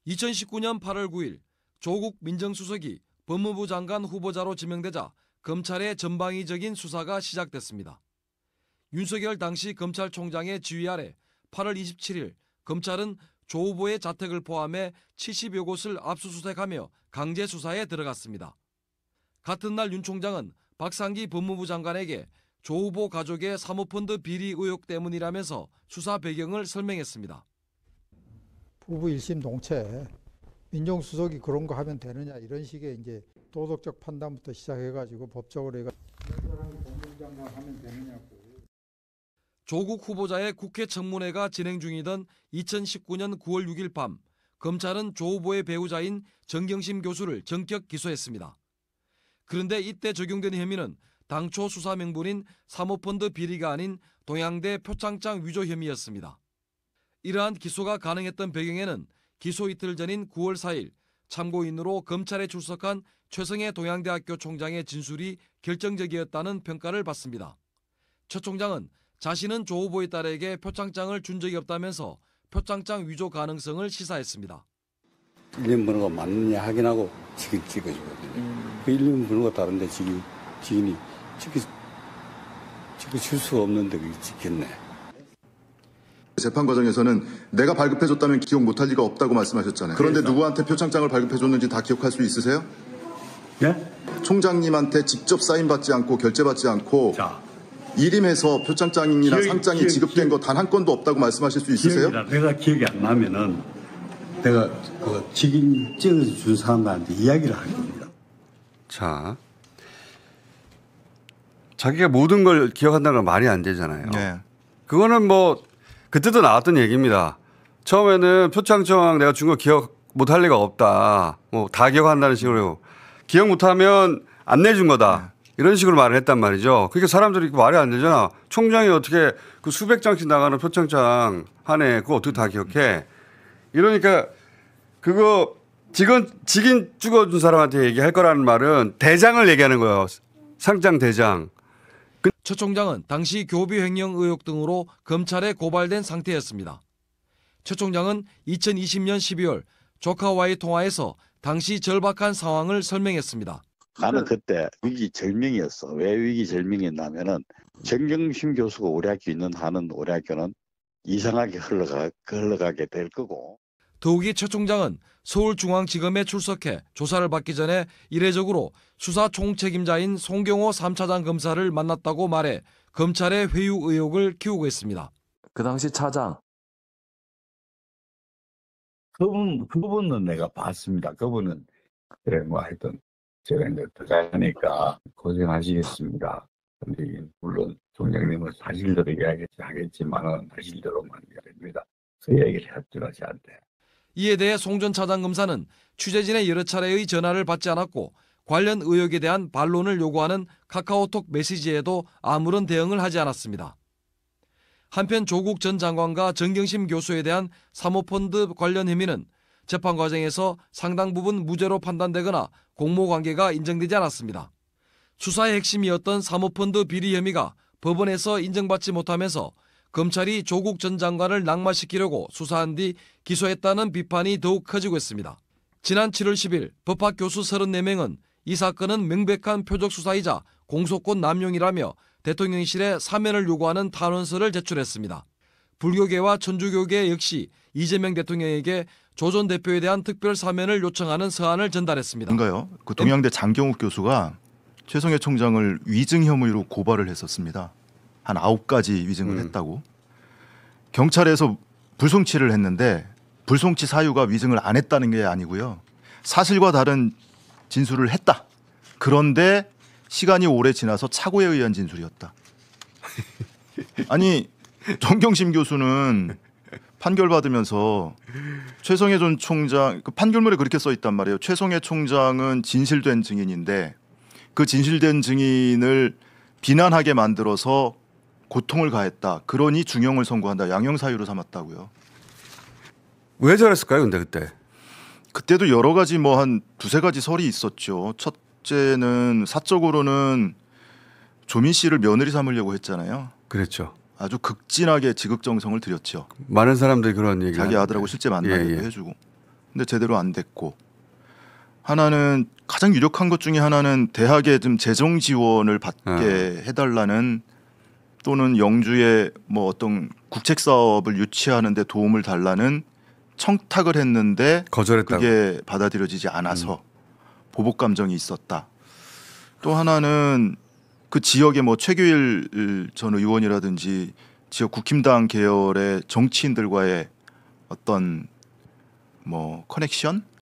2019년 8월 9일 조국 민정수석이 법무부 장관 후보자로 지명되자 검찰의 전방위적인 수사가 시작됐습니다. 윤석열 당시 검찰총장의 지휘 아래 8월 27일 검찰은 조 후보의 자택을 포함해 70여 곳을 압수수색하며 강제 수사에 들어갔습니다. 같은 날 윤 총장은 박상기 법무부 장관에게 조 후보 가족의 사모펀드 비리 의혹 때문이라면서 수사 배경을 설명했습니다. 부부 1심 동체 민정수석이 그런 거 하면 되느냐 이런 식의 이제 도덕적 판단부터 시작해가지고 법적으로 이런 사람이 법무장관 하면 되느냐고. 조국 후보자의 국회 청문회가 진행 중이던 2019년 9월 6일 밤 검찰은 조 후보의 배우자인 정경심 교수를 전격 기소했습니다. 그런데 이때 적용된 혐의는 당초 수사 명분인 사모펀드 비리가 아닌 동양대 표창장 위조 혐의였습니다. 이러한 기소가 가능했던 배경에는 기소 이틀 전인 9월 4일 참고인으로 검찰에 출석한 최성해 동양대학교 총장의 진술이 결정적이었다는 평가를 받습니다. 최 총장은 자신은 조 후보의 딸에게 표창장을 준 적이 없다면서 표창장 위조 가능성을 시사했습니다. 1년 버는 거 맞느냐 확인하고 찍어주거든요. 그 1년 버는 거 다른데 지인이 찍어줄 수가 없는데 그게 찍혔네. 재판 과정에서는 내가 발급해줬다면 기억 못할 리가 없다고 말씀하셨잖아요. 그런데 누구한테 표창장을 발급해줬는지 다 기억할 수 있으세요? 네? 총장님한테 직접 사인받지 않고 결제받지 않고 자, 일임해서 표창장이나 상장이 지급된 거 단 한 건도 없다고 말씀하실 수 있으세요? 내가 기억이 안 나면은 내가 그 직인 찍어준 사람들한테 이야기를 할 겁니다. 자, 자기가 모든 걸 기억한다는 건 말이 안 되잖아요. 네. 그거는 뭐 그때도 나왔던 얘기입니다. 처음에는 표창장 내가 준 거 기억 못할 리가 없다. 뭐 다 기억한다는 식으로 기억 못하면 안 내준 거다. 이런 식으로 말을 했단 말이죠. 그러니까 사람들이 말이 안 되잖아. 총장이 어떻게 그 수백 장씩 나가는 표창장 하네. 그거 어떻게 다 기억해. 이러니까 그거 직인 찍어준 사람한테 얘기할 거라는 말은 대장을 얘기하는 거예요. 상장 대장. 최 총장은 당시 교비 횡령 의혹 등으로 검찰에 고발된 상태였습니다. 최 총장은 2020년 12월 조카와의 통화에서 당시 절박한 상황을 설명했습니다. 나는 그때 위기절명이었어. 왜 위기절명이었냐면은 정경심 교수가 우리 학교 있는 한은 우리 학교는 이상하게 흘러가게 될 거고. 더욱이 최 총장은 서울중앙지검에 출석해 조사를 받기 전에 이례적으로 수사 총책임자인 송경호 3차장 검사를 만났다고 말해 검찰의 회유 의혹을 키우고 있습니다. 그 당시 차장. 그분은 내가 봤습니다. 그분은 그래 뭐 하여튼 제가 이제 들어가니까 고생하시겠습니다. 근데 물론 총장님은 사실대로 이야기하겠지만은 사실대로만 이야기합니다. 그 얘기를 했더라 저한테. 이에 대해 송 전 차장 검사는 취재진의 여러 차례의 전화를 받지 않았고 관련 의혹에 대한 반론을 요구하는 카카오톡 메시지에도 아무런 대응을 하지 않았습니다. 한편 조국 전 장관과 정경심 교수에 대한 사모펀드 관련 혐의는 재판 과정에서 상당 부분 무죄로 판단되거나 공모관계가 인정되지 않았습니다. 수사의 핵심이었던 사모펀드 비리 혐의가 법원에서 인정받지 못하면서 검찰이 조국 전 장관을 낙마시키려고 수사한 뒤 기소했다는 비판이 더욱 커지고 있습니다. 지난 7월 10일 법학 교수 34명은 이 사건은 명백한 표적 수사이자 공소권 남용이라며 대통령실에 사면을 요구하는 탄원서를 제출했습니다. 불교계와 천주교계 역시 이재명 대통령에게 조 전 대표에 대한 특별 사면을 요청하는 서한을 전달했습니다. 뭔가요? 그 동양대 장경욱 교수가 최성해 총장을 위증 혐의로 고발을 했었습니다. 한 9가지 위증을 했다고. 경찰에서 불송치를 했는데 불송치 사유가 위증을 안 했다는 게 아니고요. 사실과 다른 진술을 했다. 그런데 시간이 오래 지나서 착오에 의한 진술이었다. 아니 정경심 교수는 판결 받으면서 최성해 전 총장 그 판결문에 그렇게 써 있단 말이에요. 최성해 총장은 진실된 증인인데 그 진실된 증인을 비난하게 만들어서 고통을 가했다. 그러니 중형을 선고한다. 양형 사유로 삼았다고요. 왜 저랬을까요, 근데 그때? 그때도 여러 가지 뭐 한 두세 가지 설이 있었죠. 첫째는 사적으로는 조민 씨를 며느리 삼으려고 했잖아요. 그랬죠. 아주 극진하게 지극정성을 들였죠. 많은 사람들이 그런 얘기를 자기 하는데. 아들하고 실제 만나기도 예. 해주고. 근데 제대로 안 됐고, 하나는 가장 유력한 것 중에 하나는 대학에 좀 재정 지원을 받게 해달라는, 또는 영주에 뭐 어떤 국책 사업을 유치하는 데 도움을 달라는 청탁을 했는데 거절했다고. 그게 받아들여지지 않아서 보복 감정이 있었다. 또 하나는 그 지역의 뭐 최규일 전 의원이라든지 지역 국힘당 계열의 정치인들과의 어떤 뭐 커넥션